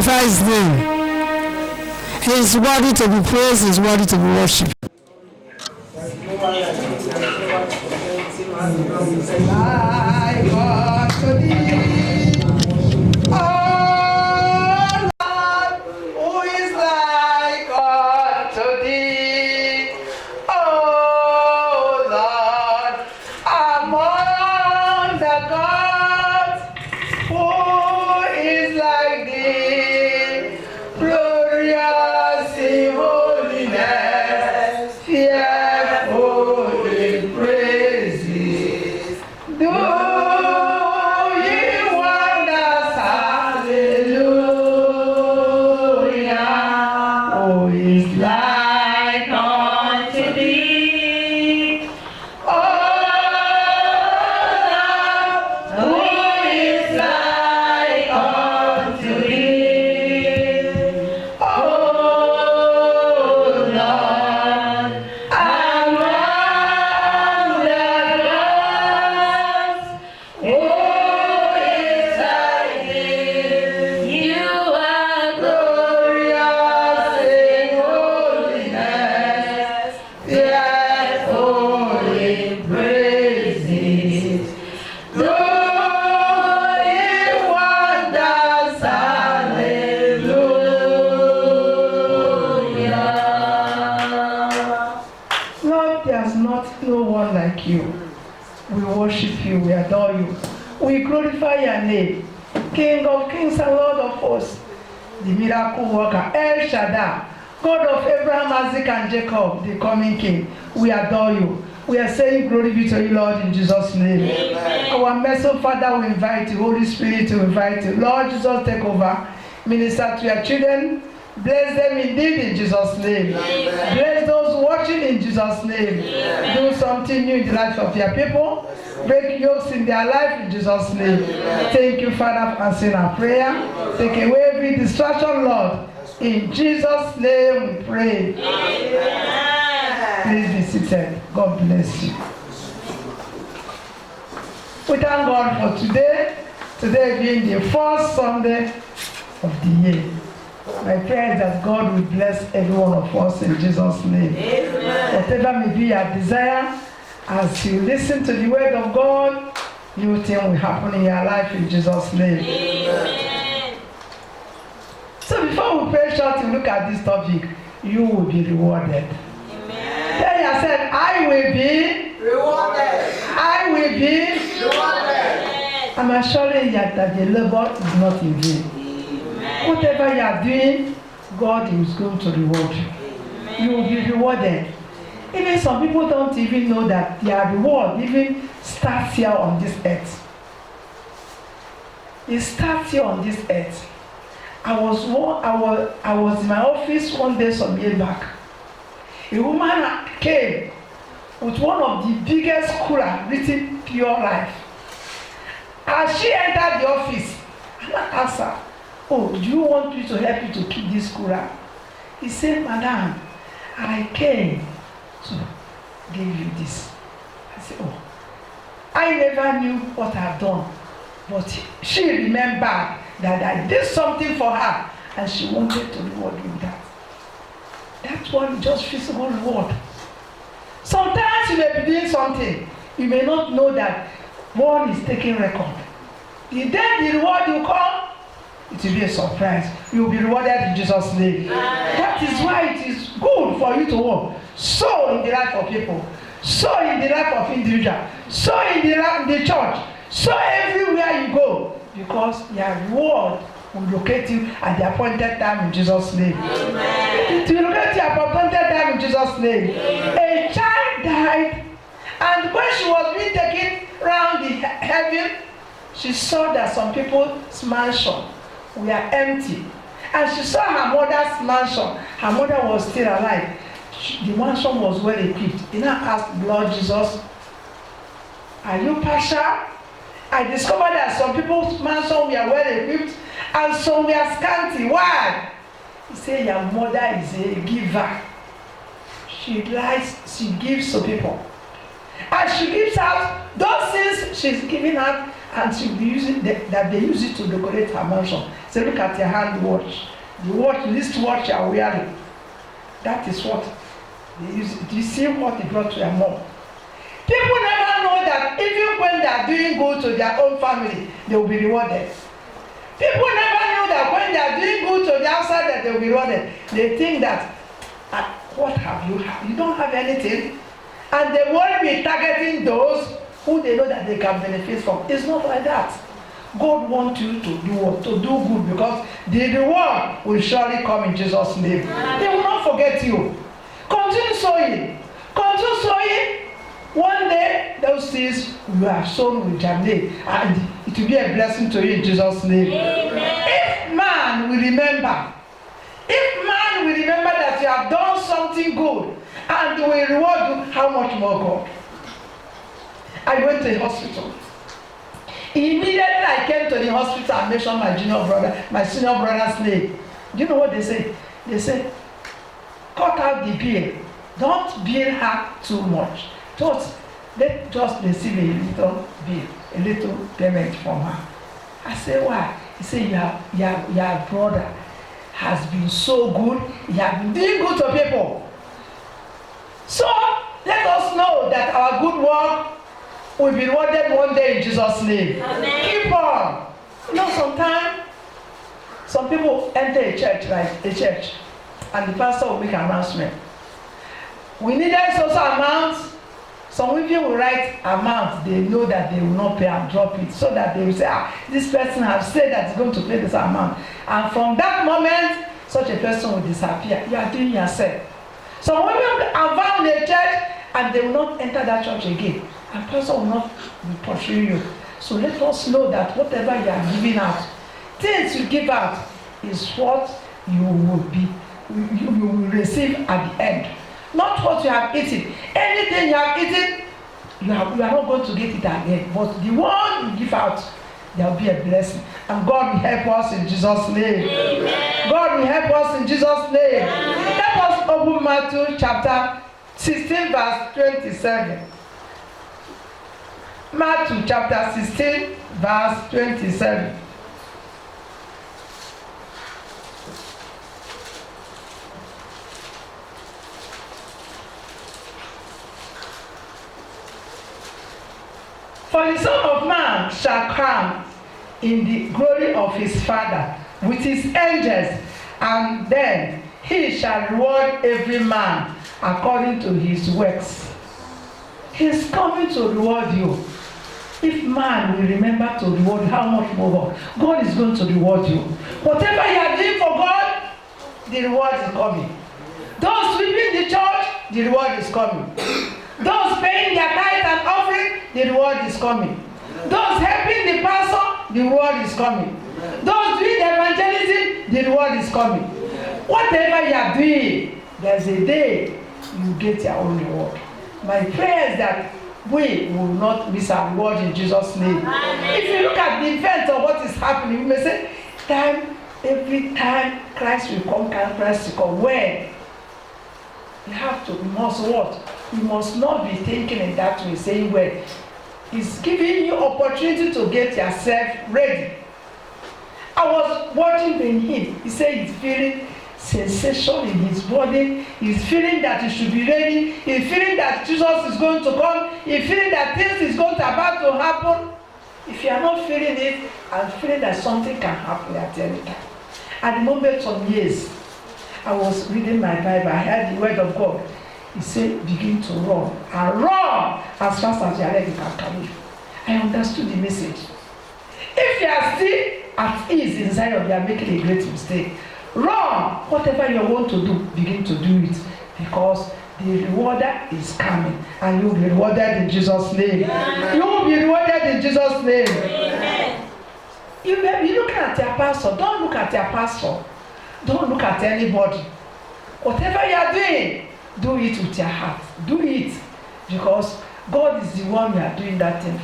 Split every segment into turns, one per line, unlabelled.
glorify his name. He is worthy to be praised, he is worthy to be worshipped.
King of kings and Lord of hosts, the miracle worker, El Shaddai, God of Abraham, Isaac, and Jacob, the coming King. We adore you. We are saying glory be to you, Lord, in Jesus' name. Amen. Our merciful Father, we invite you. Holy Spirit, we invite you. Lord Jesus, take over. Minister to your children. Bless them indeed in Jesus' name. Amen. Bless those watching in Jesus' name. Amen. Do something new in the life of your people. Break yokes in their life in Jesus' name. Amen. Thank you, Father, for answering our prayer. Take away every distraction, Lord. In Jesus' name we pray. Amen. Please be seated. God bless you. We thank God for today. Today being the first Sunday of the year. My prayer is that God will bless every one of us in Jesus' name. Amen. Whatever may be your desire, as you listen to the word of God, new thing will happen in your life in Jesus' name. Amen. So before we pray short to look at this topic, you will be rewarded. Amen. Tell yourself, I will be rewarded. I will be rewarded. I'm assuring you that the labor is not in vain. Amen. Whatever you are doing, God is going to reward you. Amen. You will be rewarded. Even some people don't even know that their reward even starts here on this earth. It starts here on this earth. I was in my office one day some years back. A woman came with one of the biggest cooler written Pure Life. As she entered the office, and I asked her, "Oh, do you want me to help you to keep this cooler?" He said, "Madam, I came to give you this." I said, "Oh, I never knew what I've done." But she remembered that I did something for her and she wanted to reward me with that. That's one just physical reward. Sometimes you may be doing something, you may not know that one is taking record. The day the reward will come, it will be a surprise. You will be rewarded in Jesus' name. That is why it is good for you to work. Sow in the life of people. Sow in the life of individuals. Sow in the church. Sow everywhere you go. Because your reward will locate you at the appointed time in Jesus' name. Amen. It will locate you at the appointed time in Jesus' name. Amen. A child died, and when she was being taken round the heaven, she saw that some people's mansion were empty. And she saw her mother's mansion. Her mother was still alive. The mansion was well equipped. He now asked Lord Jesus, "Are you partial? I discovered that some people's mansion were well equipped and some were scanty. Why?" He said, "Your mother is a giver. She gives to people. And she gives out those things she's giving out, and she'll be using that they use it to decorate her mansion. Say, look at your hand watch. The watch, this watch you are wearing. That is what they use. Do you see what they brought to your mom? People never know that even when they are doing good to their own family, they will be rewarded. People never know that when they are doing good to the outside, that they will be rewarded. They think that, what have you had? You don't have anything. And they won't be targeting those who they know that they can benefit from. It's not like that. God wants you to do what? To do good, because the reward will surely come in Jesus' name. They will not forget you. Continue sowing. Continue sowing. One day, those seeds you have sown will germinate, and it will be a blessing to you in Jesus' name. Amen. If man will remember that you have done something good, and will reward you, how much more God? I went to a hospital. Immediately I came to the hospital and mentioned my senior brother's name. Do you know what they say? They say, cut out the bill. Don't bill her too much. Just receive a little bill, a little payment from her. I say, why? He said, your brother has been so good. He has been doing good to people. So let us know that our good work will be rewarded one day in Jesus' name. Amen. Keep on. You know, sometimes some people enter a church, and the pastor will make an announcement. We needed social amounts. Some of you will write amount they know that they will not pay and drop it, so that they will say, this person has said that he's going to pay this amount. And from that moment, such a person will disappear. You are doing yourself. Some of you are found in a church and they will not enter that church again. And pastor will not be pursuing you. So let us know that whatever you are giving out, things you give out is what you will receive at the end. Not what you have eaten. Anything you have eaten, you are not going to get it again. But the one you give out, there will be a blessing. And God will help us in Jesus' name. Amen. God will help us in Jesus' name. Amen. Let us open Matthew chapter 16, verse 27. Matthew chapter 16, verse 27. For the Son of Man shall come in the glory of his Father with his angels, and then he shall reward every man according to his works. He's coming to reward you. If man will remember to reward you, how much more God? God is going to reward you. Whatever you are doing for God, the reward is coming. Those sweeping the church, the reward is coming. Those paying their tithe and offering, the reward is coming. Those helping the pastor, the reward is coming. Those doing the evangelism, the reward is coming. Whatever you are doing, there's a day you get your own reward. My prayer is that we will not miss our reward in Jesus' name. Amen. If you look at the event of what is happening, you may say, every time Christ will come, Christ will come. When? You must what? You must not be thinking in that way, saying, well, he's giving you opportunity to get yourself ready. I was watching him. He said he's feeling sensation in his body. He's feeling that he should be ready. He's feeling that Jesus is going to come. He's feeling that things is about to happen. If you are not feeling it, I'm feeling that something can happen at any time. At the moment, some years, I was reading my Bible. I heard the word of God. He said, begin to run. And run as fast as your leg can carry you. I understood the message. If you are still at ease inside of you, are making a great mistake. Run. Whatever you want to do, begin to do it. Because the rewarder is coming. And you will be rewarded in Jesus' name. Amen. You will be rewarded in Jesus' name. Amen. You look at your pastor. Don't look at your pastor. Don't look at anybody. Whatever you are doing, do it with your heart. Do it. Because God is the one you are doing that thing.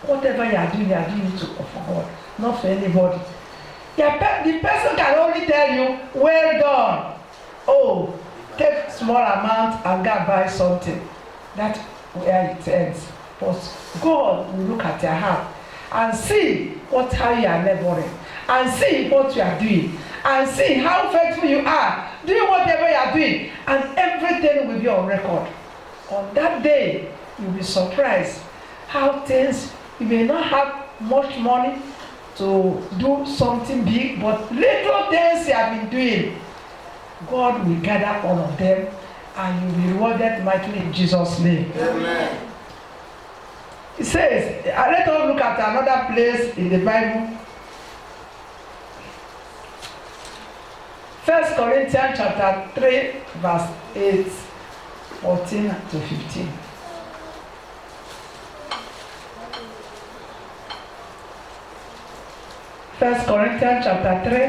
Whatever you are doing it for God, not for anybody. The person can only tell you, well done. Oh, take small amount and go buy something. That's where it ends. But God will look at your heart. and see how you are laboring, and see what you are doing, and see how faithful you are doing whatever you are doing, and everything will be on record. On that day, you'll be surprised how things, you may not have much money to do something big, but little things you have been doing, God will gather all of them, and you will be rewarded mightily in Jesus' name.
Amen.
It says, let us look at another place in the Bible. 1 Corinthians chapter 3, verse 8, 14 to 15. First Corinthians chapter 3.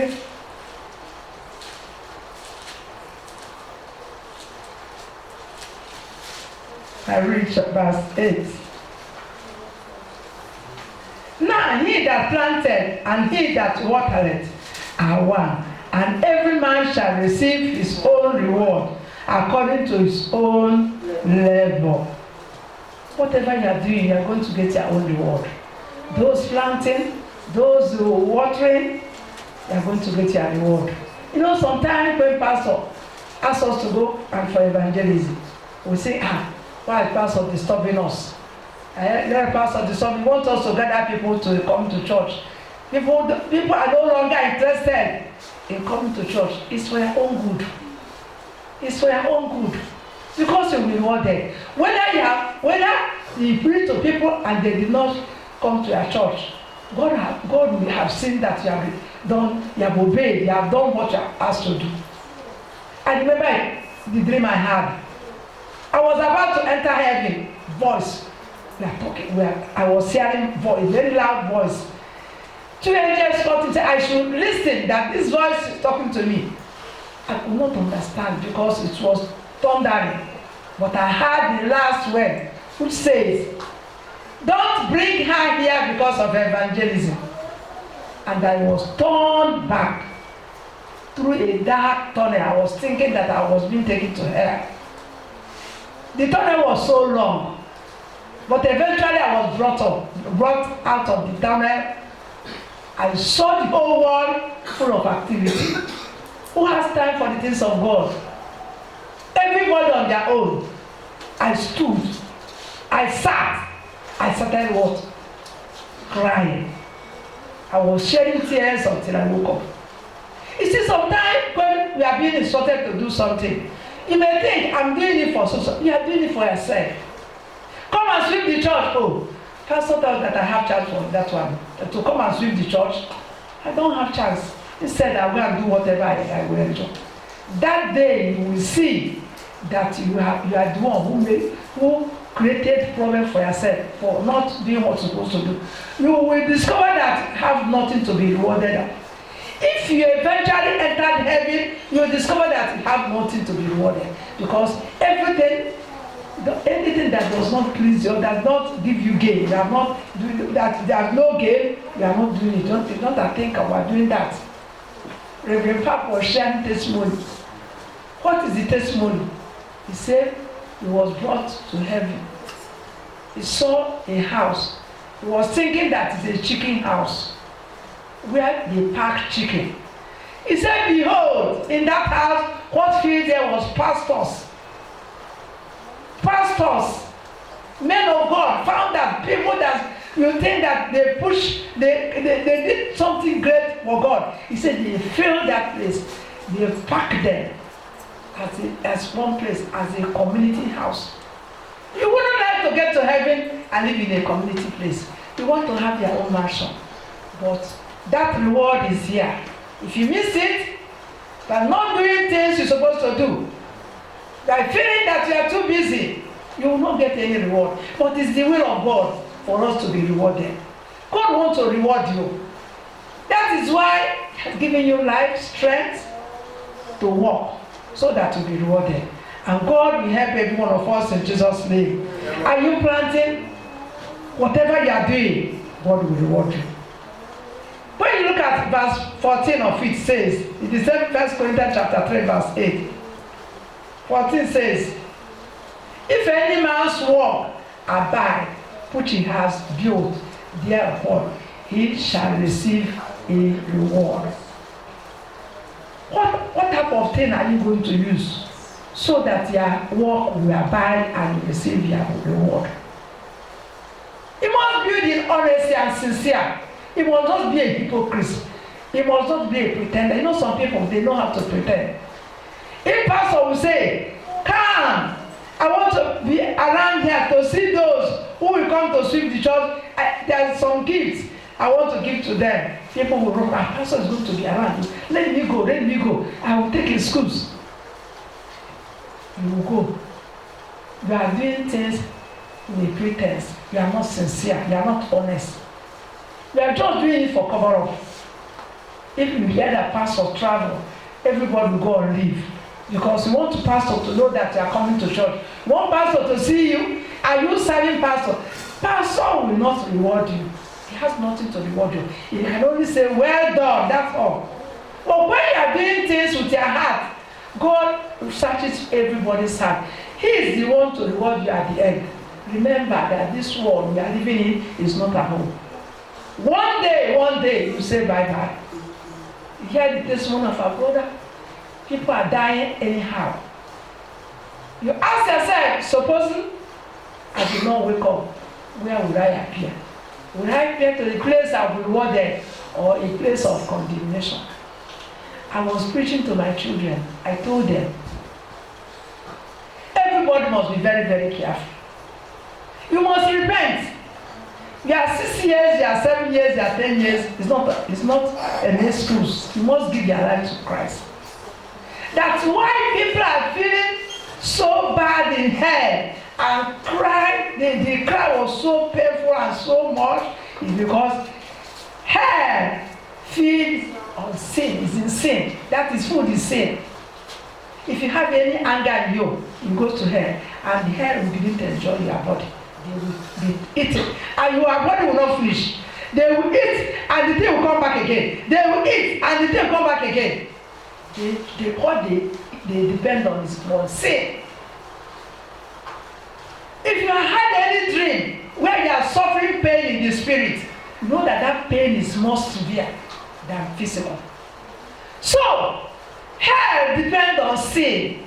I read verse 8. Now he that planted and he that watered are one, and every man shall receive his own reward according to his own labor. Whatever you are doing, you are going to get your own reward. Those planting, those who watering, you are going to get your reward. You know, sometimes when pastor asks us to go and for evangelism, we say, why is pastor disturbing us? Let pastor disturb. He wants us to gather people to come to church. People are no longer interested in coming to church. It's for your own good. It's for your own good. Because you'll be rewarded. Whether you preach to people and they did not come to your church, God will have seen that you have done, you have obeyed, you have done what you are asked to do. I remember the dream I had. I was about to enter heaven. Voice. We are talking. I was hearing voice, very loud voice. Two angels come to say I should listen, that this voice is talking to me. I could not understand because it was thundering. But I heard the last word, which says, don't bring her here because of evangelism. And I was turned back through a dark tunnel. I was thinking that I was being taken to hell. The tunnel was so long. But eventually I was brought out of the tunnel. I saw the whole world full of activity. Who has time for the things of God? Everybody on their own. I stood. I sat. I started what? Crying. I was shedding tears until I woke up. You see, sometimes when we are being instructed to do something, you may think, I'm doing it for so. You are doing it for yourself. Come and sweep the church. Oh, pastor thought that I have chance for that one. To come and sweep the church. I don't have chance. Instead, I will do whatever I will enjoy. That day, you will see that you are the one who created problem for yourself for not doing what you're supposed to do. You will discover that have nothing to be rewarded. If you eventually entered heaven, you will discover that you have nothing to be rewarded, because anything that does not please you, does not give you gain, you are not doing that. There is no gain. You are not doing it. Don't think about doing that. Reverend Park was sharing testimony. What is the testimony? He said he was brought to heaven. He saw a house. He was thinking that it's a chicken house where they pack chicken. He said, behold, in that house, what filled there was pastors. Pastors, men of God, found that people that you think that they did something great for God. He said they filled that place. They packed them as one place, as a community house. You wouldn't like to get to heaven and live in a community place. You want to have your own mansion. But that reward is here. If you miss it, by not doing things you're supposed to do, by feeling that you are too busy, you will not get any reward. But it's the will of God for us to be rewarded. God wants to reward you. That is why He has given you life, strength to walk, so that you'll be rewarded. And God will help every one of us in Jesus' name. Are you planting? Whatever you are doing, God will reward you. When you look at verse 14 of it, says, it is 1 Corinthians chapter 3, verse 8. 14 says, if any man's work abide, which he has built, thereupon he shall receive a reward. What type of thing are you going to use so that your work will abide and receive your reward? You must build in honesty and sincere. You must not be a hypocrite. You must not be a pretender. You know some people, they know how to pretend. If pastor will say, come, I want to be around here to see those who will come to sweep the church. There are some gifts I want to give to them. People will run, our pastor is going to be around. Let me go. I will take his schools. You will go. You are doing things with pretense. You are not sincere. You are not honest. You are just doing it for cover up. If you hear that pastor travel, everybody will go and leave. Because you want the pastor to know that you are coming to church. You want pastor to see you. Are you serving pastor? Pastor will not reward you. He has nothing to reward you. He can only say, well done, that's all. But when you are doing things with your heart, God searches everybody's heart. He is the one to reward you at the end. Remember that this world we are living in is not a home. One day, you say bye-bye. You hear the testimony of our brother? People are dying anyhow. You ask yourself, supposing I did not wake up, where would I appear? Would I appear to the place of rewarded or a place of condemnation? I was preaching to my children. I told them, everybody must be very, very careful. You must repent. You are 6 years, you are 7 years, you are 10 years. It's not an excuse. You must give your life to Christ. That's why people are feeling so bad in hell and cry. The cry was so painful and so much is because hell feeds on sin. Is in sin. That is food is sin. If you have any anger in you, it goes to hell, and the hell will begin to enjoy your body. They will be eating, and your body will not finish. They will eat, and the thing will come back again. They will eat, and the thing will come back again. What they depend on is on sin. If you have had any dream where you are suffering pain in the spirit, know that that pain is more severe than physical. So, hell depends on sin.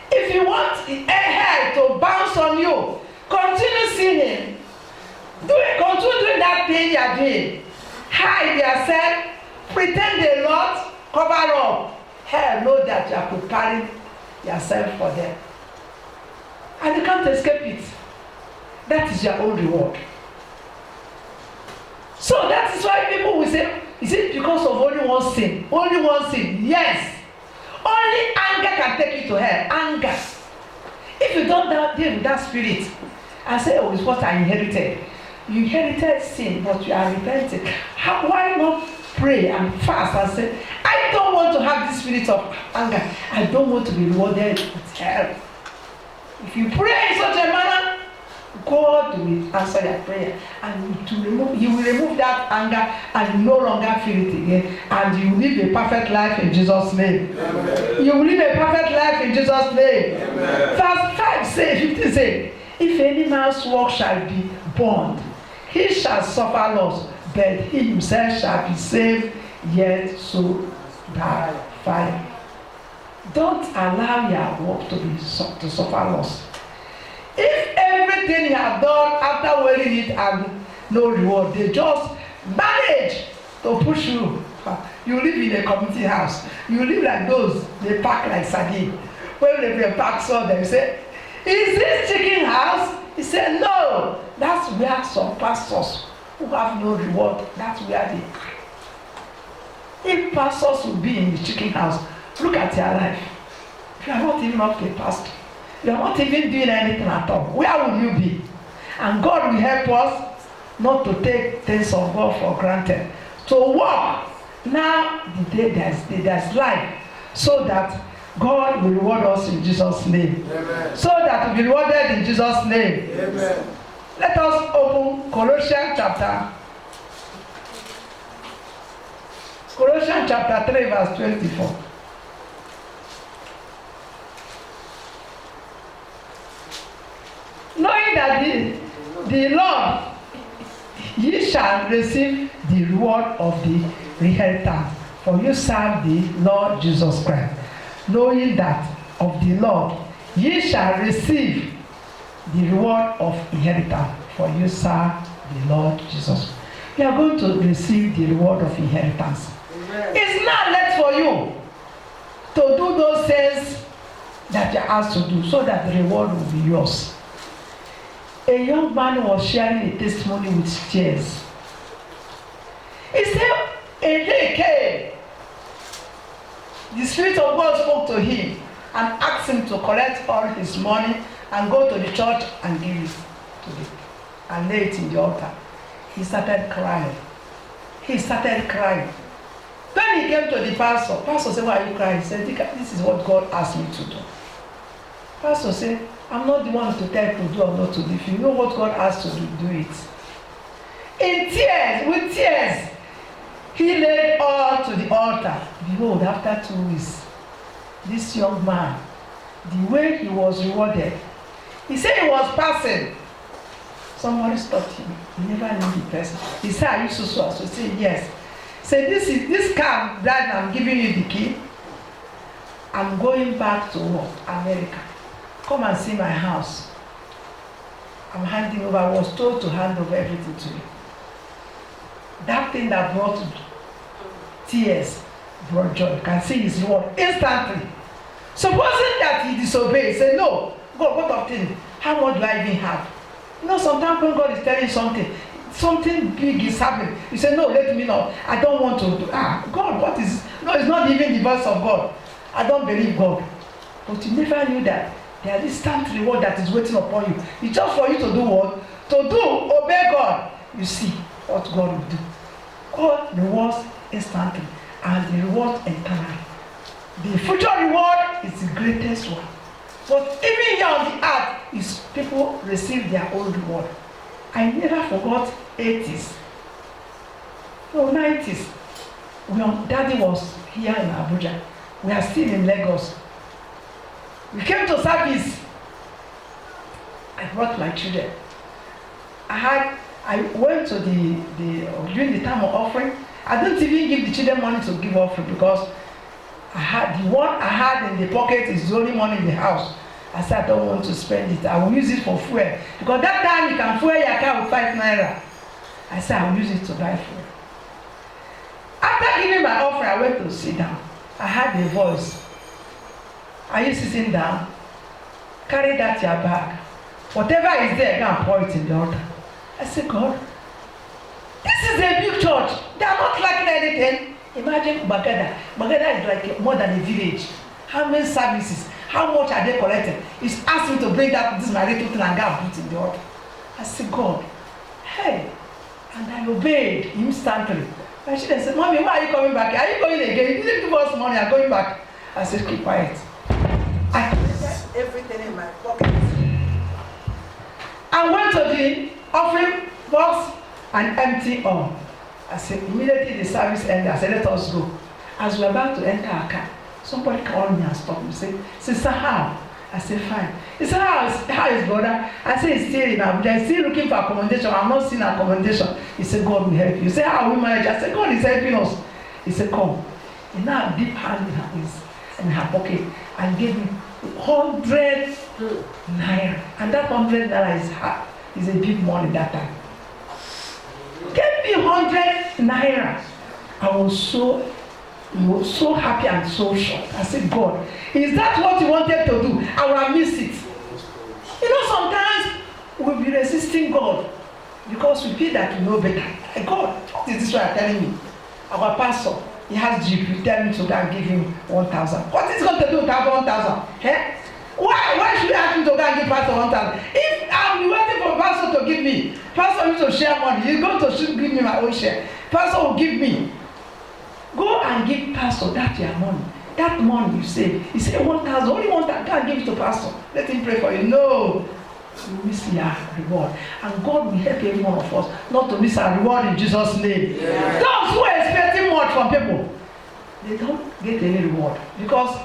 If you want hell to bounce on you, continue sinning. Continue doing that thing you are doing. Hide yourself, pretend a lot, cover up. Hell know that you are preparing yourself for them. And you can't escape it. That is your own reward. So that is why people will say, is it because of only one sin? Only one sin. Yes. Only anger can take you to hell. Anger. If you don't deal with that spirit and say, oh, it's what I inherited. You inherited sin, but you are repenting. Why not pray and fast and say, I don't want to have this spirit of anger. I don't want to be rewarded with hell. If you pray in such a manner, God will answer your prayer, and you will remove that anger, and you no longer feel it again, and you live a perfect life in Jesus' name. Amen. You will live a perfect life in Jesus' name. Amen. Verse 5 say, 15 say, if any man's work shall be burned, he shall suffer loss, but he himself shall be saved, yet so by fire. Don't allow your work to suffer loss. If everything you have done after wearing it and no reward, they just manage to push you. You live in a community house. You live like those, they pack like sardine. When they pack so they say, is this chicken house? He said, no. That's where some pastors who have no reward, that's where they are. If pastors will be in the chicken house, look at your life. You are not even up to a pastor. You are not even doing anything at all. Where will you be? And God will help us not to take things of God for granted. To walk now the day there's life, so that God will reward us in Jesus' name. Amen. So that we'll be rewarded in Jesus' name. Amen. Let us open Colossians chapter 3 verse 24. Knowing that the Lord ye shall receive the reward of the inheritance. For you serve the Lord Jesus Christ, knowing that of the Lord ye shall receive the reward of inheritance. For you serve the Lord Jesus. You are going to receive the reward of inheritance. Amen. It's not late for you to do those things that you're asked to do, so that the reward will be yours. A young man was sharing a testimony with tears. He said, a day came. The Spirit of God spoke to him and asked him to collect all his money and go to the church and give it to them and lay it in the altar. He started crying. He started crying. When he came to the pastor said, why are you crying? He said, this is what God asked me to do. Pastor said, I'm not the one to tell you to do or not to do. If you know what God asked to do, do it. In tears, with tears, he laid all to the altar. Behold, after 2 weeks, this young man, the way he was rewarded, he said he was passing. Somebody stopped him. He never knew the person. He said, are you so? So he said, yes. He said, this car, Brad, I'm giving you the key. I'm going back to America. Come and see my house. I'm handing over. I was told to hand over everything to you. That thing that brought tears brought joy. You can see his reward instantly. Supposing that he disobeyed, say, no, God, what of things? How much do I even have? You know, sometimes when God is telling you something big is happening, you say, no, let me know. I don't want to do. God, what is this? No, it's not even the voice of God. I don't believe God. But you never knew that there is instant reward that is waiting upon you. It's just for you to do what? To do, obey God. You see what God will do. God rewards instantly, and the reward eternally. The future reward is the greatest one. But even here on the earth, is people receive their own reward. I never forgot 80s. No, 90s. When Daddy was here in Abuja, we are still in Lagos. We came to service. I brought my children. I went to during the time of offering. I didn't even give the children money to give offering because I had the one I had in the pocket is the only money in the house. I said I don't want to spend it. I will use it for fuel because that time you can fuel your car with 5 naira. I said I will use it to buy fuel. After giving my offering, I went to sit down. I heard a voice. Are you sitting down? Carry that your bag. Whatever is there, go and pour it in the altar. I said, God, this is a big church. They are not lacking anything. Imagine Bagada. Bagada is like more than a village. How many services? How much are they collecting? He's asking me to bring this my little thing and go and put it in the altar. I said, God, hey. And I obeyed instantly. And she said, Mommy, why are you coming back? Are you going again? You didn't give us money. I'm going back. I said, keep quiet. I put everything in my pocket. I went to the offering box and empty all. I said, immediately the service ended. I said, let us go. As we were about to enter our car, somebody called me and stopped me. He said, Sister, how? I said, fine. He said, how is brother? I said, he's still in Abuja. He's still looking for accommodation. I'm not seeing accommodation. He said, God will help you. He said, how will we manage? I said, God is helping us. He said, come. He now deep hand in her pocket and gave me 100 naira. And that 100 naira is a big money that time. Gave me 100 naira. I was so happy and so shocked. I said, God, is that what you wanted to do? I will have missed it. You know, sometimes we'll be resisting God because we feel that we know better. Like, God, what is this you are telling me? Our pastor, he has Jeep. You tell me to go and give him 1,000. What is he going to do with 1,000? Eh? Why should I ask him to go and give pastor 1,000? If I'm waiting for pastor to give me, pastor needs to share money. He's going to give me my own share. Pastor will give me. Go and give pastor that your money. That money you save. He said 1,000. Only 1,000. Can't give it to pastor. Let him pray for you. No. You miss your reward. And God will help every one of us not to miss our reward in Jesus' name. Yeah. Those who are expecting much from people, they don't get any reward. Because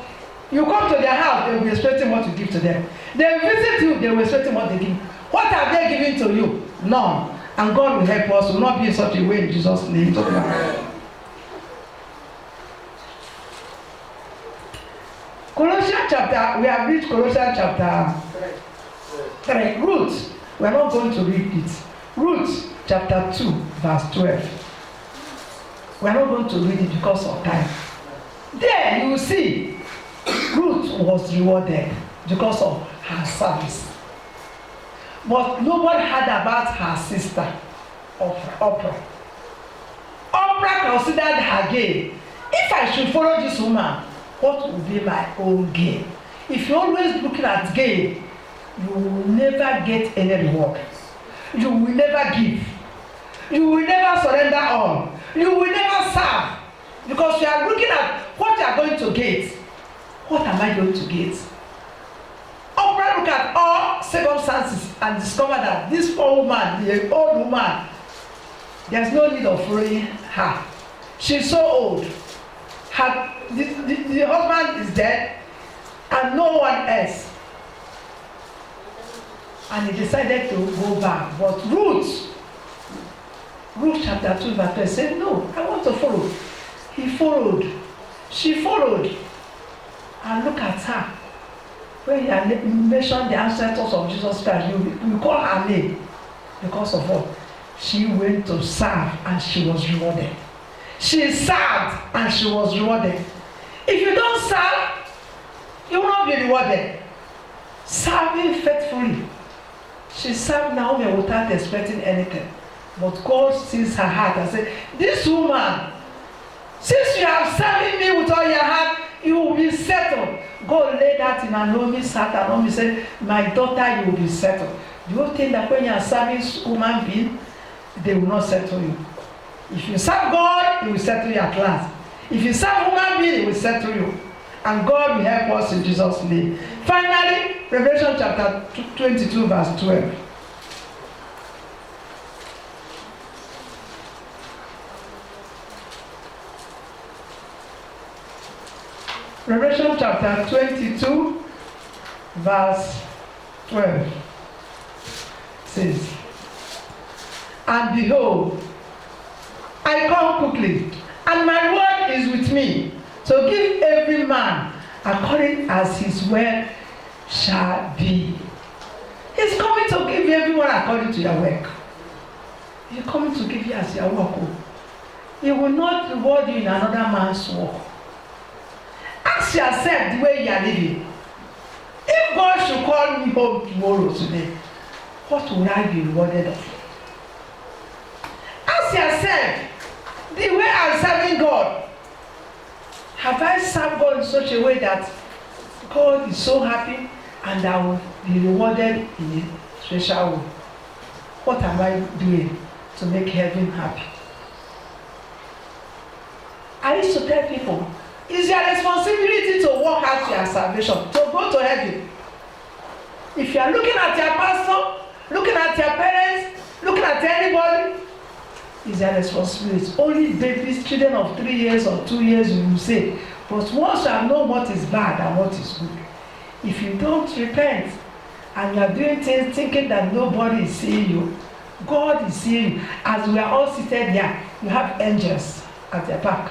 you come to their house, they will be expecting what you give to them. They visit you, they will be expecting what they give. What are they giving to you? None. And God will help us to not be in such a way in Jesus' name. Colossians chapter, we have reached Colossians chapter 3. Ruth, we are not going to read it. Ruth chapter 2, verse 12. We are not going to read it because of time. There you will see Ruth was rewarded because of her service. But nobody heard about her sister, Oprah. Oprah considered her gain. If I should follow this woman, what would be my own gain? If you're always looking at gain, you will never get any reward. You will never give. You will never surrender all. You will never serve. Because you are looking at what you are going to get. What am I going to get? Oprah look at all circumstances and discover that this poor woman, the old woman, there's no need of following her. She's so old. The husband is dead and no one else. And he decided to go back. But Ruth chapter 2 verse 12 said, no, I want to follow. He followed. She followed. And look at her. When you mention the ancestors of Jesus Christ, you call her name. Because of what? She went to serve and she was rewarded. She served and she was rewarded. If you don't serve, you will not be rewarded. Serving faithfully. She served Naomi without expecting anything. But God sees her heart and said, this woman, since you have served me with all your heart, you will be settled. God laid that in Naomi's heart, and Naomi said, my daughter, you will be settled. Do you think that when you are serving human being, they will not settle you? If you serve God, He will settle you at last. If you serve human being, He will settle you. And God will help us in Jesus' name. Finally, Revelation chapter 22, verse 12. Revelation chapter 22, verse 12 says, and behold, I come quickly, and my word is with me, to give every man according as his word shall be. He's coming to give everyone according to your work. He's coming to give you as your work. He will not reward you in another man's work. Ask yourself the way you are living. If God should call me home tomorrow today, what will I be rewarded of? Ask yourself, the way I'm serving God, have I served God in such a way that God is so happy and I will be rewarded in a special way? What am I doing to make heaven happy? I used to tell people, it's your responsibility to work out your salvation, to go to heaven. If you are looking at your pastor, looking at your parents, looking at anybody, it's your responsibility. Only babies, children of 3 years or 2 years, you will say. But once you have known what is bad and what is good, if you don't repent and you are doing things thinking that nobody is seeing you, God is seeing you. As we are all seated here, you have angels at your back.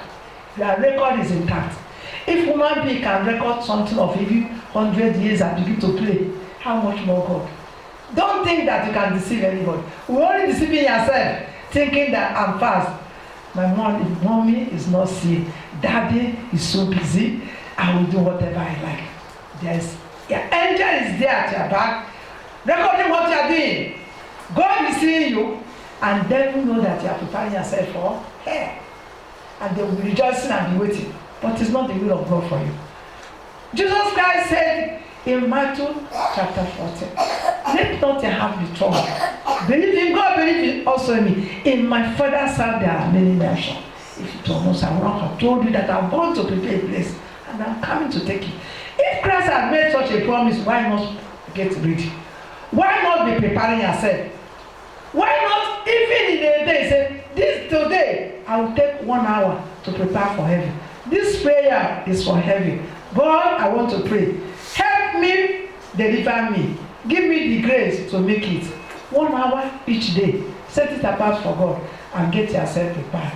Your record is intact. If human being can record something of even 100 years and begin to play, how much more God? Don't think that you can deceive anybody. We're only deceiving yourself, thinking that I'm fast. My mommy is not seeing. Daddy is so busy. I will do whatever I like. Your angel is there at your back, recording what you are doing. God is seeing you, and then you know that you are preparing yourself for hell. And they will be rejoicing and be waiting. But it's not the will of God for you. Jesus Christ said in Matthew chapter 14, let not your heart be troubled. Believe in God, believe in also in me. In my Father's house there are many mansions. If it was not, I would not have told you that I'm going to prepare a place and I'm coming to take you. If Christ has made such a promise, why not get ready? Why not be preparing yourself? Why not even in a day say, this today I will take 1 hour to prepare for heaven. This prayer is for heaven. God, I want to pray. Help me, deliver me. Give me the grace to make it. 1 hour each day. Set it apart for God and get yourself prepared.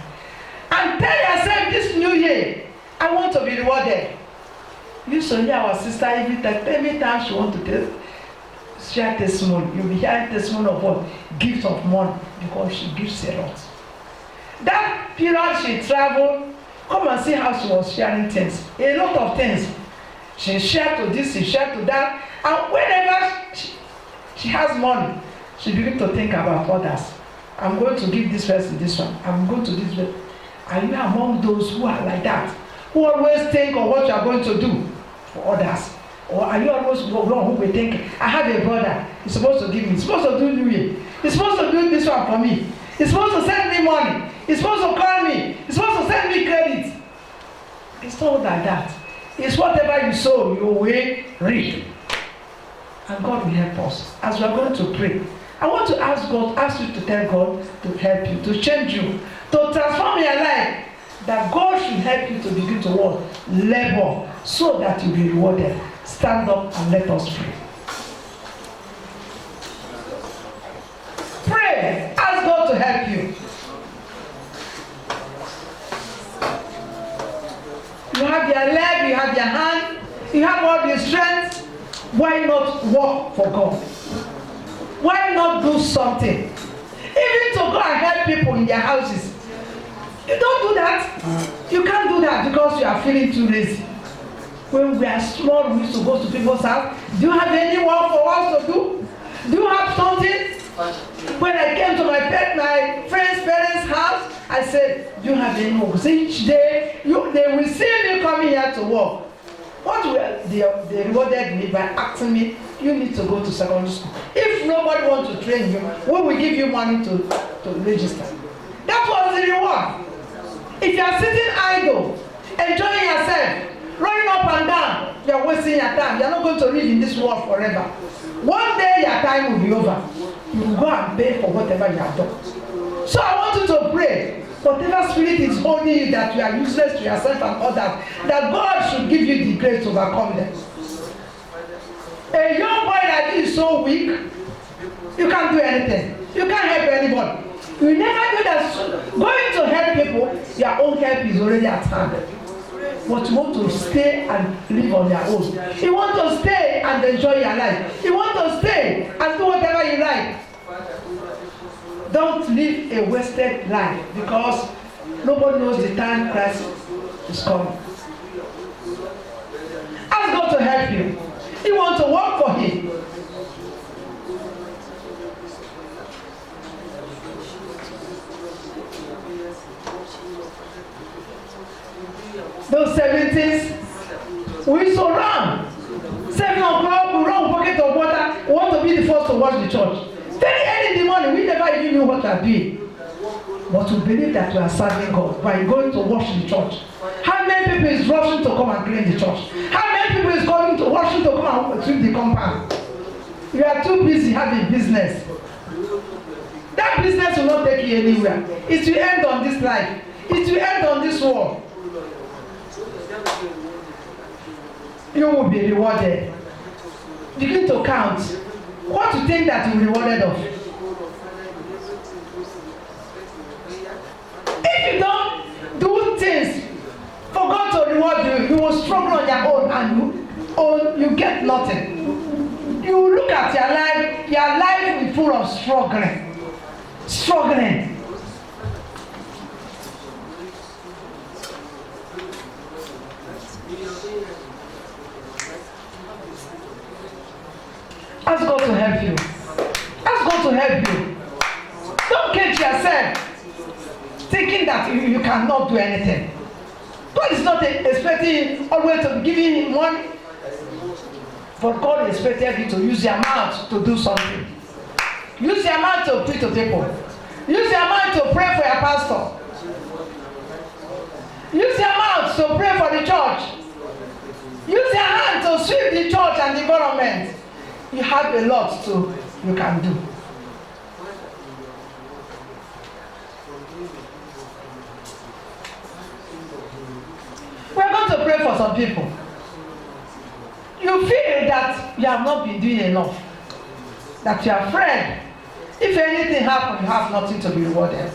And tell yourself this new year, I want to be rewarded. You should hear our sister every time she wants to share testimony. You'll be hearing testimony of what? Gifts of money, because she gives a lot. That period she traveled, come and see how she was sharing things. A lot of things. She shared to this, she shared to that. And whenever she has money, she begins to think about others. I'm going to give this person this one. I'm going to this one. Are you among those who are like that? Who always think of what you are going to do for others? Or are you always one who will think, I have a brother, he's supposed to give me, he's supposed to do New Year, he's supposed to do this one for me, he's supposed to send me money, he's supposed to call me, he's supposed to send me credit. It's not like that. It's whatever you sow, you will reap. And God will help us. As we are going to pray, I want to ask you to tell God to help you, to change you, to transform your life, that God should help you to begin to work, labor, so that you'll be rewarded. Stand up and let us pray. Pray. Ask God to help you. You have your leg, you have your hand, you have all the strength. Why not work for God? Why not do something? Even to go and help people in their houses. You don't do that. You can't do that because you are feeling too lazy. When we are small, we used to go to people's house. Do you have any work for us to do? Do you have something? When I came to my friend's parents' house, I said, do you have any work? So each day, they will see me coming here to work. They rewarded me by asking me, you need to go to secondary school. If nobody wants to train you, we will give you money to register. That was the reward. If you are sitting idle, enjoying yourself, running up and down, you are wasting your time. You are not going to live in this world forever. One day your time will be over. You will go and pay for whatever you have done. So I want you to pray. Whatever spirit is holding you that you are useless to yourself and others, that God should give you the grace to overcome them. A young boy like you is so weak, you can't do anything. You can't help anybody. You never do that. Going to help people, your own help is already at hand. But you want to stay and live on your own. You want to stay and enjoy your life. You want to stay and do whatever you like. Don't live a wasted life, because nobody knows the time Christ is coming. Ask God to help you. You want to work for Him. Those 70s, we used to run. 7 o'clock, we run bucket of water. We want to be the first to wash the church. Very early in the morning, we never even knew what we are doing. But we believe that we are serving God by going to wash the church. How many people is rushing to come and clean the church? How many people is going to rushing to come and sweep the compound? You are too busy having business. That business will not take you anywhere. It will end on this life. It will end on this world. You will be rewarded. Begin to count what you think that you will be rewarded of. If you don't do things for God to reward you, you will struggle on your own and you get nothing. You look at your life is full of struggling. Ask God to help you. Ask God to help you. Don't cage yourself thinking that you cannot do anything. God is not expecting you always to be giving Him money. But God expected you to use your mouth to do something. Use your mouth to preach to people. Use your mouth to pray for your pastor. Use your mouth to pray for the church. Use your hand to sweep the church and the government. You have a lot you can do. We're going to pray for some people. You feel that you have not been doing enough. That you are afraid If anything happens, you have nothing to be rewarded.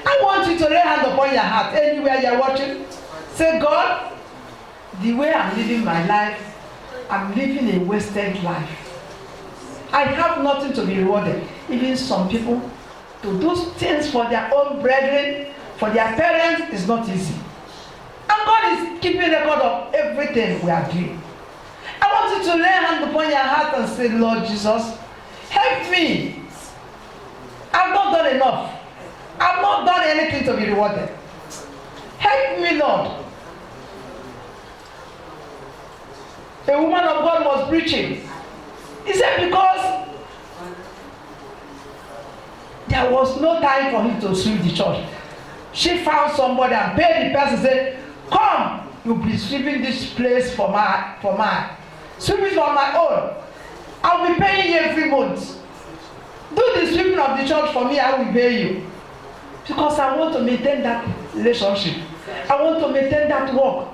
I want you to lay hand upon your heart anywhere you're watching. Say, God, the way I'm living my life, I'm living a wasted life. I have nothing to be rewarded. Even some people, to do things for their own brethren, for their parents, is not easy. And God is keeping record of everything we are doing. I want you to lay hand upon your heart and say, Lord Jesus, help me. I've not done enough. I've not done anything to be rewarded. Help me, Lord. A woman of God was preaching. He said because there was no time for him to sweep the church. She found somebody and paid the person, said, come, you'll be sweeping this place for mine. Sweep it for my own. I'll be paying you every month. Do the sweeping of the church for me, I will pay you. Because I want to maintain that relationship. I want to maintain that work.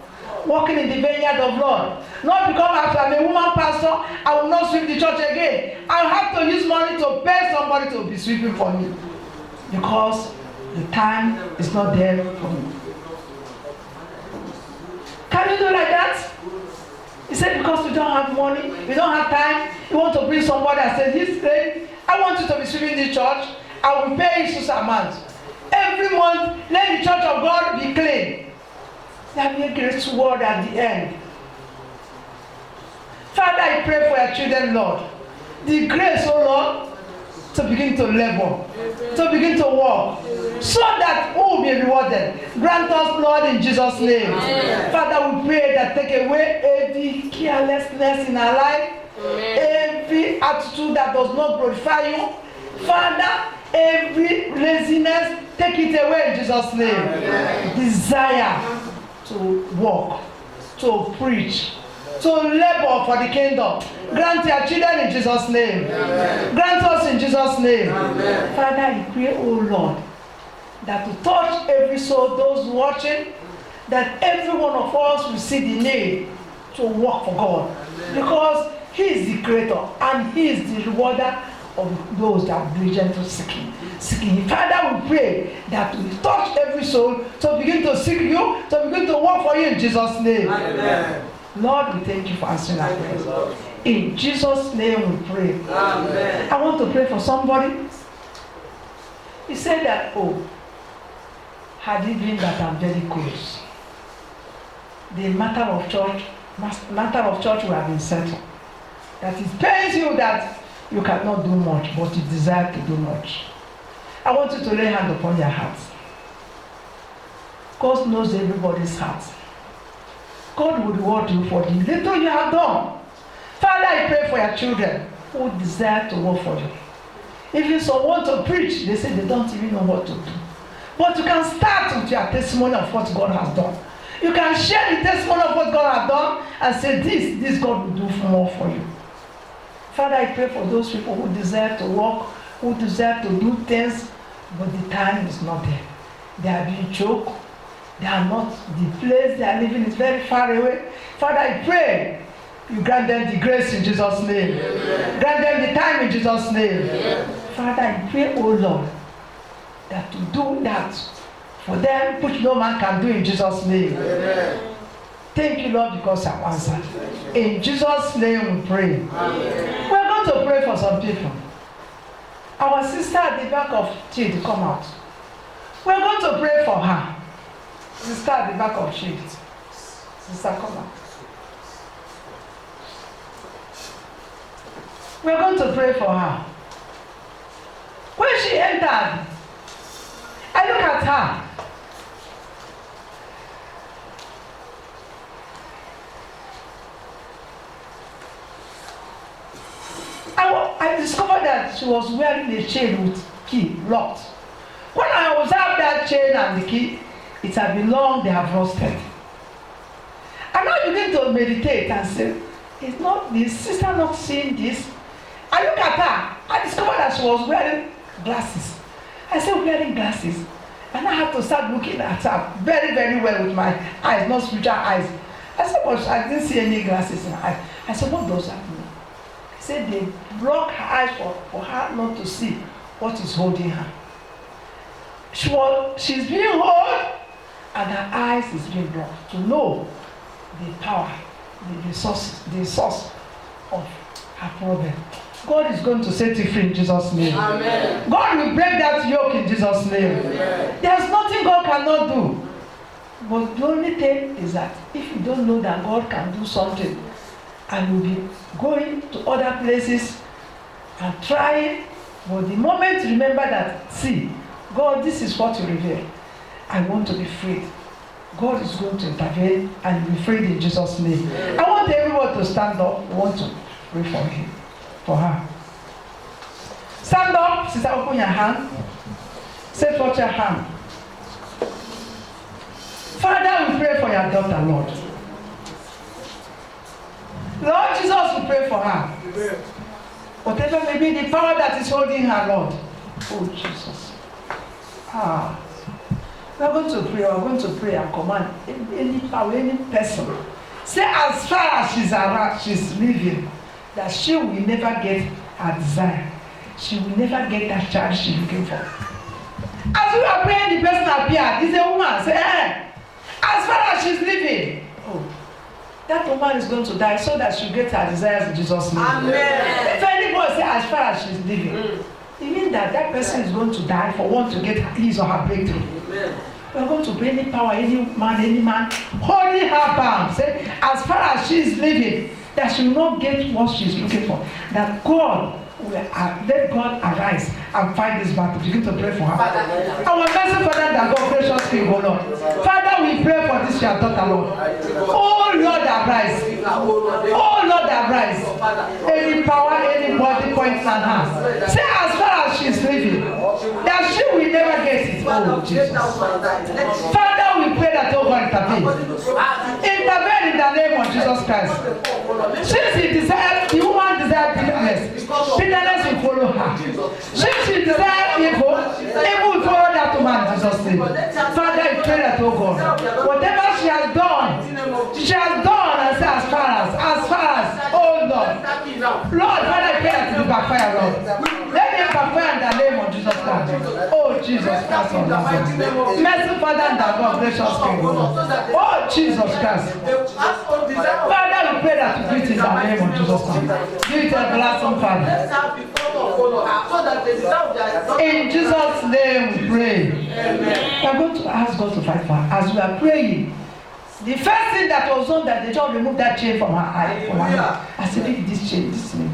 Working in the vineyard of Lord. Not because after I'm a woman pastor, I will not sweep the church again. I'll have to use money to pay somebody to be sweeping for me. Because the time is not there for me. Can you do like that? He said because you don't have money, you don't have time, you want to bring somebody and say, this lady, I want you to be sweeping the church, I will pay you such amount. Every month, let the church of God be clean. There will be a great word at the end. Father, I pray for your children, Lord. The grace, oh Lord, to begin to labor, to begin to walk, so that we will be rewarded. Grant us, Lord, in Jesus' name. Amen. Father, we pray that take away every carelessness in our life, every attitude that does not glorify you. Father, every laziness, take it away in Jesus' name. Amen. Desire to walk, to preach, to labor for the kingdom. Grant your children in Jesus' name. Amen. Grant us in Jesus' name. Amen. Father, I pray, oh Lord, that to touch every soul, those watching, that every one of us will see the need to work for God. Amen. Because He is the creator and He is the rewarder of those that diligently to seek Him. Father, we pray that we touch every soul to begin to seek you, to begin to work for you in Jesus' name. Amen. Lord, we thank you for answering our prayers. In Jesus' name we pray. Amen. I want to pray for somebody. He said that, oh, had it been that I'm very close, the matter of church will have been settled. That it pains you that you cannot do much, but you desire to do much. I want you to lay hand upon your heart. God knows everybody's heart. God will reward you for the little you have done. Father, I pray for your children who desire to work for you. If you so want to preach, they say they don't even know what to do. But you can start with your testimony of what God has done. You can share the testimony of what God has done and say, this God will do more for you. Father, I pray for those people who desire to work, who desire to do things, but the time is not there. They are being choked. They are not, the place they are living is very far away. Father, I pray you grant them the grace in Jesus' name. Amen. Grant them the time in Jesus' name. Amen. Father, I pray, oh Lord, that to do that for them, which no man can do in Jesus' name. Amen. Thank you, Lord, because I've answered. In Jesus' name we pray. Amen. We're going to pray for some people. Our sister at the back of Chid, come out. We're going to pray for her. Sister at the back of Chid. Sister, come out. We're going to pray for her. When she entered, I look at her. I discovered that she was wearing a chain with key locked. When I observed that chain and the key, it had been long, they have rusted. And I begin to meditate and say, is not this sister not seeing this? I look at her, I discovered that she was wearing glasses. I said, wearing glasses. And I had to start looking at her very, very well with my eyes, not spiritual eyes. I said, but I didn't see any glasses in her eyes. I said, what does that mean? He said they block her eyes for her not to see what is holding her. She's being held, and her eyes is being blocked to know the power, the source of her problem. God is going to set you free in Jesus' name.
Amen.
God will break that yoke in Jesus' name.
Amen.
There's nothing God cannot do. But the only thing is that if you don't know that God can do something, and you'll be going to other places and trying, but the moment you remember that, see, God, this is what you reveal. I want to be freed. God is going to intervene and be freed in Jesus' name. I want everyone to stand up. I want to pray for him, for her. Stand up, sister, open your hand. Say, touch your hand. Father, we pray for your daughter, Lord. Lord Jesus, we pray for her. Whatever may be the power that is holding her, Lord. Oh, Jesus. We are going to pray and command any power, any person. Say, as far as she's around, she's living, that she will never get her desire. She will never get that child she's looking for. As we are praying, the person appeared. It's a woman. Say, as far as she's living, that woman is going to die so that she get her desires in Jesus' name.
Amen.
If anybody say as far as she's living, it means that person is going to die for one to get his or her breakthrough.
Amen.
We are going to bring any power, any man, holding her bound. Say, as far as she is living, that she will not get what she is looking for. That God will let God arise and fight this battle. Begin to pray for her. Our mercy, Father, that God gracious King, oh Lord. Father, we pray for this your daughter, Lord. Oh Lord, arise. Oh Lord, arise. Any power, any body points on her. Say, as far as she is living, that she will never get it. Oh Jesus. Father, we pray that oh God intervene. Intervene in the name of Jesus Christ. Since he desired, the woman desired bitterness. Bitterness will follow her. Since she desired evil will follow that woman in Jesus' name. Father, I pray that oh God, whatever she has done and say as far as, oh Lord. Lord, Father, I pray that it will backfire, Lord. Let me backfire in the name of Jesus Christ. Oh Jesus Christ of Nazareth. Mercy, Father, and the God, gracious King. Oh Jesus Christ. Father, we pray that you do it in the name of Jesus Christ. Do it everlasting, Father. In Jesus' name we pray. We are going to ask God to fight for her. As we are praying, the first thing that was done, that they just removed that chain from her eye, from her hand. I said, look, this chain, this thing.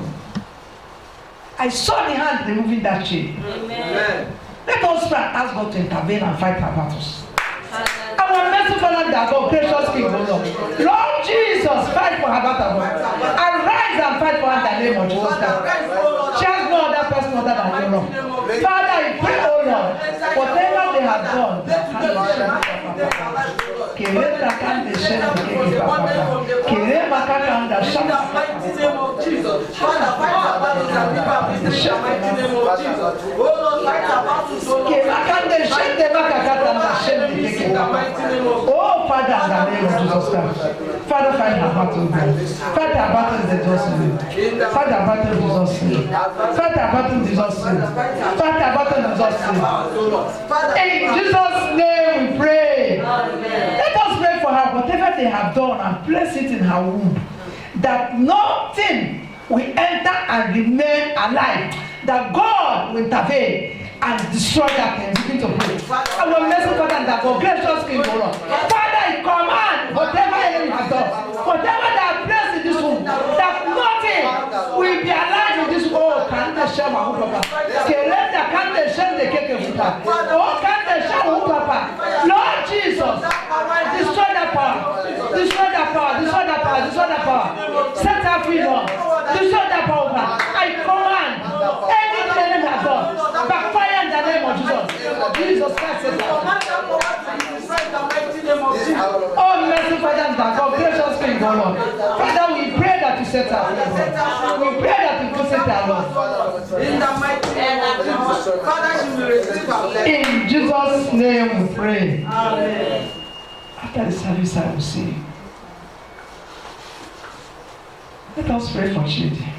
I saw the hand removing that chain. Amen. Let us pray and ask God to intervene and fight our battles. Our mercy, Father, that God, gracious King, O Lord. Lord Jesus, fight for her battle. Arise and fight for her in the name of Jesus Christ. She has no other person other than you, Lord. Father, I pray, O Lord, whatever they have done, oh Father, in the name of Jesus Christ. Father, fight our battle. Fight our battle in Jesus' name. Fight our battle in Jesus' name. Fight our battle in Jesus' name. Fight our battle in Jesus' name. In Jesus' name we pray. Let us pray for her, whatever they have done, and place it in her womb, that nothing will enter and remain alive, that God will intervene and destroy that thing. Begin to pray. Our mercy, Father, that God, gracious King, O Lord. Father, I command whatever enemy has done, whatever they have placed in this womb, that nothing will be alive in this world. Can they share my womb, Papa? Can they share the cake of Papa? Oh, can they share my womb, Papa? Lord Jesus, destroy that power. Destroy that power. Destroy that power. Destroy that power. Set her free, Lord. Destroy that power. I command anything enemy has done, backfire in the name of Jesus. Jesus Christ says that. Oh, mercy, Father, God, gracious King, O Lord. Father, we pray that you set her free. We pray that you will set her, Lord.
In the mighty name of Jesus. Father, she will receive our blessing.
In Jesus' name we pray.
Amen.
After the service, I will see you. Let us pray for children.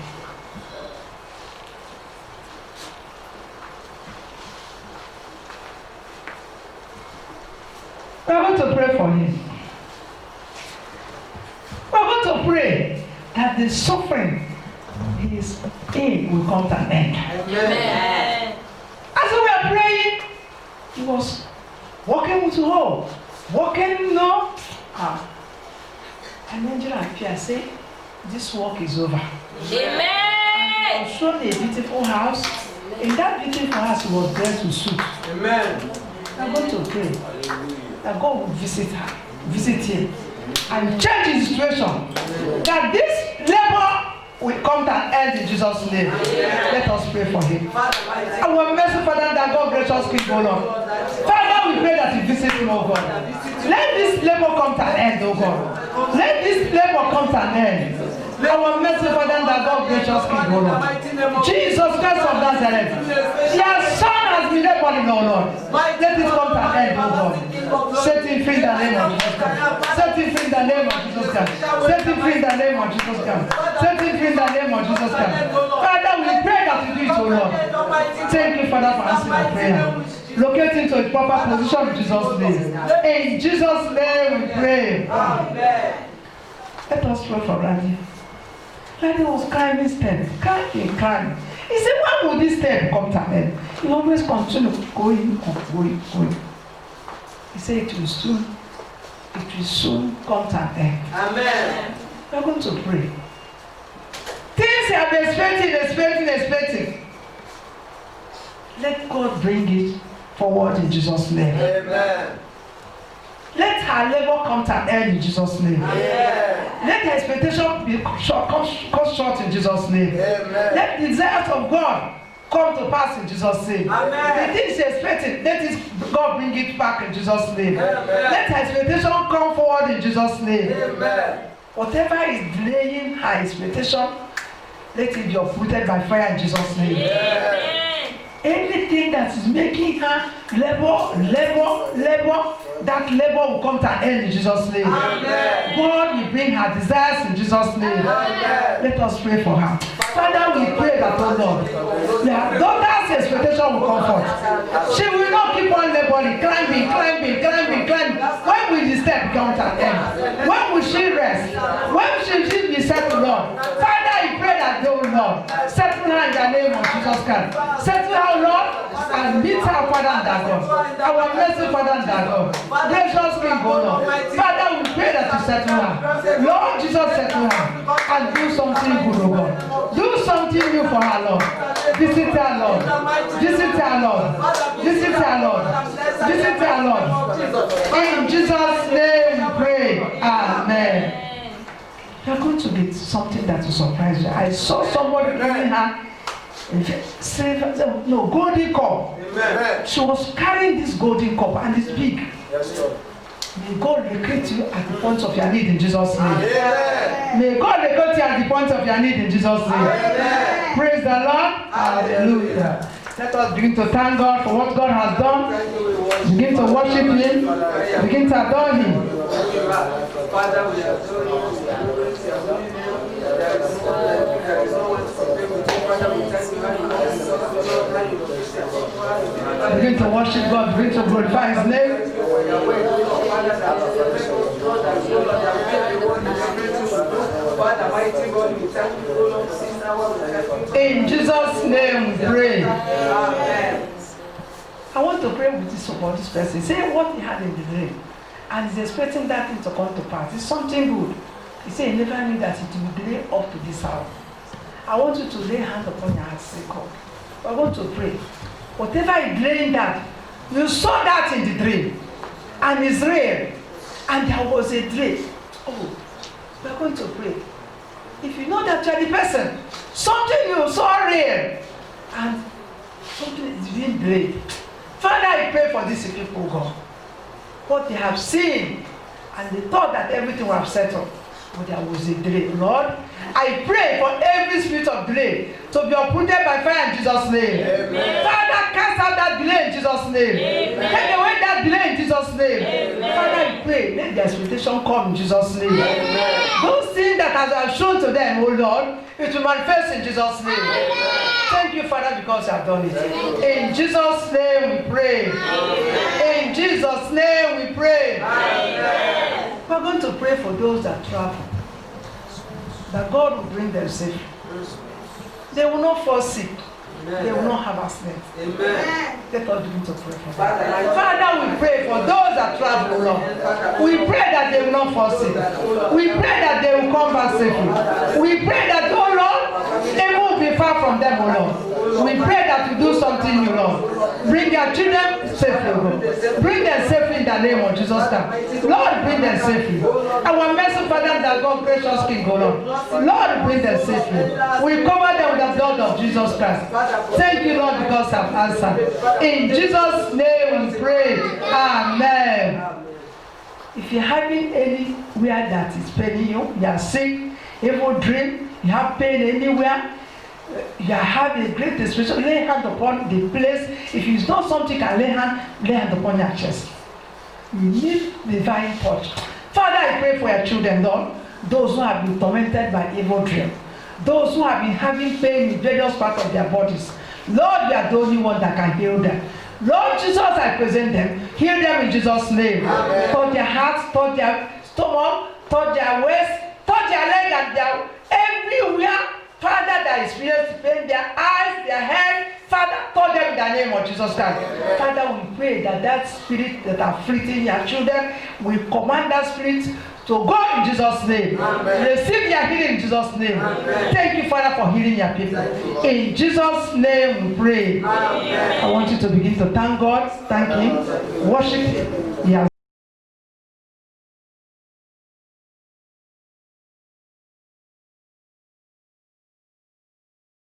pray that the suffering he is in will come to an end.
Amen.
As we were praying, he was walking with hope. Walking, no. An angel appeared and said, this work is over.
Amen.
I was shown a beautiful house. In that beautiful house, he was dressed with suit.
Amen.
I'm going to pray that God will visit him, and change his situation. That this labor will come to an end in Jesus' name. Let us pray for him. Our mercy, Father, that God gracious King, O Lord. Father, we pray that you visit him, O God. Let this labor come to an end, O God. Let this labor come to an end. Our mercy, Father, that God gracious King, O Lord. Jesus Christ of Nazareth. Your son has been laboring, O Lord. Let it come to an end, O God. Set him free in the name of Jesus Christ. Set him free in the name of Jesus Christ. Set him free in the name of Jesus Christ. Set him free in the name of Jesus Christ. Father, we pray that you do it, O Lord. Thank you, Father, for answering our prayer. Locate him to his proper position in Jesus' name. In Jesus' name we pray. Let us pray for Randy. Randy was climbing steps, climbing. He said, when will this step come to an end? He always continue going. He said it will soon come to an end.
Amen.
We are going to pray. Things you have been expecting. Let God bring it forward in Jesus' name.
Amen.
Let her labor come to an end in Jesus' name.
Amen.
Let her expectation be cut short in Jesus' name.
Amen.
Let the desires of God come to pass in Jesus' name.
Amen.
The things she's expecting, let God bring it back in Jesus' name.
Amen.
Let her expectation come forward in Jesus' name.
Amen.
Whatever is delaying her expectation, let it be uprooted by fire in Jesus' name.
Amen.
Anything that is making her labor, that labor will come to an end in Jesus' name.
Amen.
God will bring her desires in Jesus' name.
Amen.
Let us pray for her. Father, we pray that, oh Lord, her daughter's expectation will come forth. She will not keep on laboring, climbing. When will the step come to an end? When will she rest? When will she be settled, Lord? Father, I pray that they will, Lord, settle her in the name of Jesus Christ. Settle her, Lord, and meet her, Father and our God. Our mercy, Father and our God. Gracious King, O Lord. Father, we pray that you settle her. Lord Jesus, settle her and do something good, O God. Do something new for her, Lord. Visit her, Lord. Visit her, Lord. Visit her, Lord. Visit her, Lord. In Jesus' name we pray. Amen. You are going to get something that will surprise you. I saw somebody giving her golden cup.
Amen.
She was carrying this golden cup and it's big.
Yes, Lord.
May God locate you at the point of your need in Jesus' name.
Amen.
May God locate you at the point of your need in Jesus' name.
Amen.
Praise the Lord. Hallelujah. Let us begin to thank God for what God has done. Begin to worship Him. Begin to adore Him.
Father, we adore you. There is no one to compare with you. Father, we thank you.
Begin to worship God. Begin to glorify His name. In Jesus' name we pray.
Amen.
I want to pray with this about this person. Say what he had in the dream. And he's expecting that thing to come to pass. It's something good. He said he never knew that it would delay up to this hour. I want you to lay hand upon your heart, say God. I want to pray. Whatever is delaying that, you saw that in the dream. And it's real. And there was a delay. Oh, we are going to pray. If you know that you are the person, something you saw real, and something is being delayed. Father, I pray for these people, God. What they have seen, and they thought that everything was settled, but there was a delay. Lord, I pray for every spirit of delay to be uprooted by fire in Jesus' name.
Amen.
Father, cast out that delay in Jesus' name.
Amen.
Take away that delay in Jesus' name.
Amen.
Father, I pray, let the expectation come in Jesus' name.
Amen.
Those things that I have shown to them, oh Lord, it will manifest in Jesus' name.
Amen.
Thank you, Father, because you have done it. In Jesus' name we pray.
Amen.
In Jesus' name we pray.
Amen.
We're going to pray for those that travel. that God will bring them safely. They will not fall sick. They will not have accident.
Amen.
Let us begin to pray for them. Father, we pray for those that travel, Lord. We pray that they will not fall sick. We pray that they will come back safely. We pray that, oh Lord, they will be far from them, oh Lord. We pray that you do something new, Lord. Bring your children safely, Lord. Bring them safely in the name of Jesus Christ. Lord, bring them safely. Our mercy, Father, that God, gracious King, oh Lord. Lord, bring them safely. We cover them with the blood of Jesus Christ. Thank you, Lord, because I've answered. In Jesus' name we pray. Amen. If you're having anywhere that is paining you, you are sick, evil dream, you have pain anywhere, you have a great desperation, lay hand upon the place. If it's not something you can lay hand upon your chest. You need divine touch. Father, I pray for your children, Lord, those who have been tormented by evil dream, those who have been having pain in various parts of their bodies. Lord, you are the only one that can heal them. Lord Jesus, I present them. Heal them in Jesus' name. Amen. Touch their hearts, touch their stomach, touch their waist, touch their leg and their everywhere. Father, that experience pain, their eyes, their head, Father, touch them in the name of Jesus Christ. Amen. Father, we pray that spirit that are afflicting your children, we command that spirit to go in Jesus' name. Amen. Receive your healing in Jesus' name. Amen. Thank you, Father, for healing your people. In Jesus' name we pray. Amen. I want you to begin to thank God, thank Him, worship Him.